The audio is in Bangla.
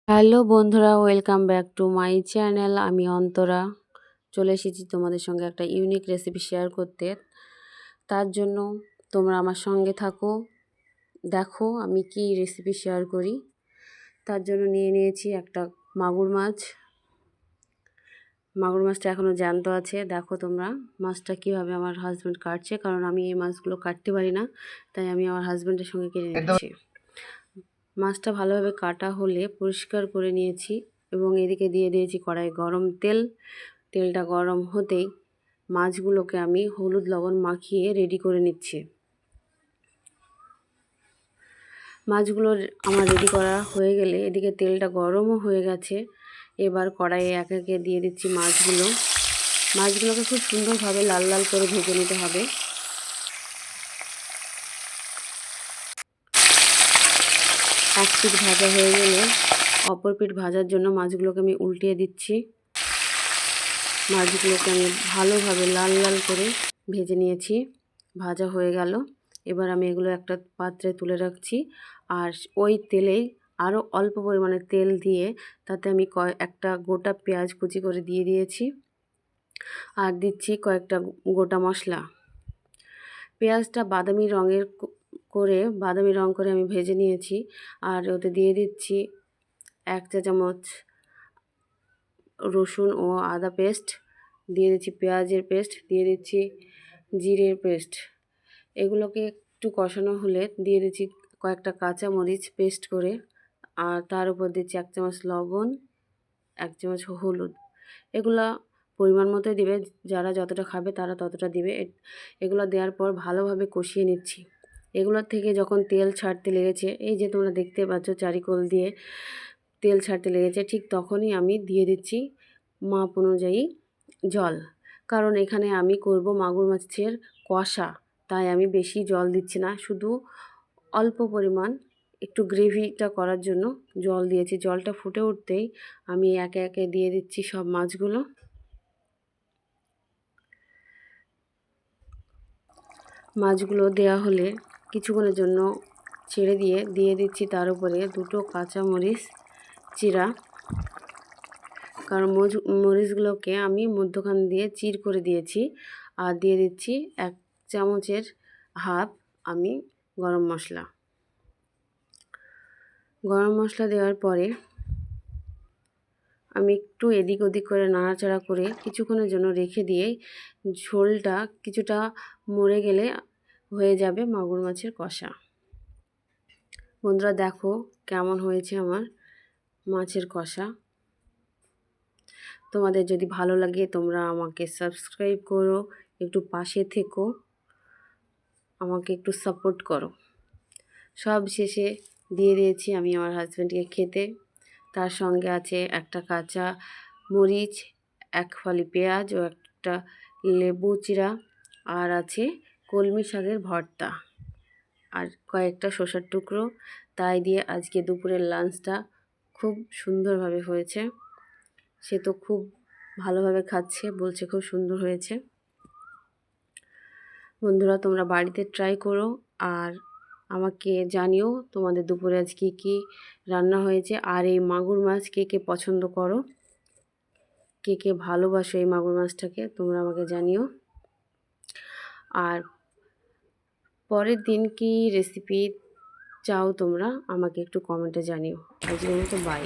হ্যালো বন্ধুরা, welcome back to my channel. আমি অন্তরা চলে এসেছি তোমাদের সঙ্গে একটা ইউনিক রেসিপি শেয়ার করতে। তার জন্য তোমরা আমার সঙ্গে থাকো, দেখো আমি কি রেসিপি শেয়ার করি। তার জন্য নিয়ে নিয়েছি একটা মাগুর মাছ। মাগুর মাছটা এখনও জ্যান্ত আছে। দেখো তোমরা মাছটা কীভাবে আমার হাজব্যান্ড কাটছে, কারণ আমি এই মাছগুলো কাটতে পারি না, তাই আমি আমার হাজব্যান্ডের সঙ্গে কেটে নিচ্ছি। মাছটা ভালোভাবে কাটা হলে পরিষ্কার করে নিয়েছি এবং এদিকে দিয়ে দিয়েছি কড়াই গরম তেল। তেলটা গরম হতেই মাছগুলোকে আমি হলুদ লবণ মাখিয়ে রেডি করে নিচ্ছি। মাছগুলো আমার রেডি করা হয়ে গেলে এদিকে তেলটা গরমও হয়ে গেছে। এবার কড়াইয়ে একে একে দিয়ে দিচ্ছি মাছগুলোকে খুব সুন্দরভাবে লাল লাল করে ভেজে নিতে হবে। এক পিঠ ভাজা হয়ে গেলে অপর পিঠ ভাজার জন্য মাছগুলোকে আমি উল্টিয়ে দিচ্ছি। মাছগুলোকে আমি ভালোভাবে লাল লাল করে ভেজে নিয়েছি, ভাজা হয়ে গেল। এবার আমি এগুলো একটা পাত্রে তুলে রাখছি। আর ওই তেলেই আরও অল্প পরিমাণে তেল দিয়ে তাতে আমি একটা গোটা পেঁয়াজ কুচি করে দিয়ে দিয়েছি আর দিচ্ছি কয়েকটা গোটা মশলা। পেঁয়াজটা বাদামি রং করে আমি ভেজে নিয়েছি। আর ওতে দিয়ে দিচ্ছি 1 চা চামচ রসুন ও আদা পেস্ট, দিয়ে দিচ্ছি পেঁয়াজের পেস্ট, দিয়ে দিচ্ছি জিরের পেস্ট। এগুলোকে একটু কষানো হলে দিয়ে দিচ্ছি কয়েকটা কাঁচা মরিচ পেস্ট করে, আর তার উপর দিচ্ছি 1 চামচ লবণ, 1 চামচ হলুদ। এগুলা পরিমাণ মতোই দিবে, যারা যতটা খাবে তারা ততটা দিবে। এগুলো দেওয়ার পর ভালোভাবে কষিয়ে নিচ্ছি। এগুলোর থেকে যখন তেল ছাড়তে লেগেছে, এই যে তোমরা দেখতে পাচ্ছ চারিকোল দিয়ে তেল ছাড়তে লেগেছে, ঠিক তখনই আমি দিয়ে দিচ্ছি মাপ অনুযায়ী জল। কারণ এখানে আমি করব মাগুর মাছের কষা, তাই আমি বেশি জল দিচ্ছি না, শুধু অল্প পরিমাণ একটু গ্রেভিটা করার জন্য জল দিয়েছি। জলটা ফুটে উঠতেই আমি একে একে দিয়ে দিচ্ছি সব মাছগুলো। মাছগুলো দেওয়া হলে কিছুক্ষণের জন্য ছেড়ে দিয়ে দিচ্ছি তার উপরে 2টো কাঁচা মরিচ চিরা। কারণ মরিচগুলোকে আমি মধ্যখান দিয়ে চির করে দিয়েছি। আর দিয়ে দিচ্ছি 1 চামচের হাফ আমি গরম মশলা দেওয়ার পরে আমি একটু এদিক ওদিক করে নাড়াচাড়া করে কিছুক্ষণের জন্য রেখে দিয়ে ঝোলটা কিছুটা মরে গেলে হয়ে যাবে মাগুর মাছের কষা। বন্ধুরা দেখো কেমন হয়েছে আমার মাছের কষা। তোমাদের যদি ভালো লাগে তোমরা আমাকে সাবস্ক্রাইব করো, একটু পাশে থেকো, আমাকে একটু সাপোর্ট করো। সব শেষে দিয়ে দিয়েছি আমি আমার হাজব্যান্ডকে খেতে। তার সঙ্গে আছে একটা কাঁচা মরিচ, 1 ফালি পেঁয়াজ ও একটা লেবু চিরা, আর আছে কলমি শাকের ভর্তা আর কয়েকটা শসার টুকরো। তাই দিয়ে আজকে দুপুরের লাঞ্চটা খুব সুন্দরভাবে হয়েছে। সে তো খুব ভালোভাবে খাচ্ছে, বলছে খুব সুন্দর হয়েছে। বন্ধুরা তোমরা বাড়িতে ট্রাই করো আর আমাকে জানিও তোমাদের দুপুরে আজ কী রান্না হয়েছে। আর এই মাগুর মাছ কে কে পছন্দ করো, কে কে ভালোবাসো এই মাগুর মাছটাকে, তোমরা আমাকে জানিও। আর পরের দিন কি রেসিপি চাও তোমরা আমাকে একটু কমেন্টে জানিও। আজকের মতো বাই।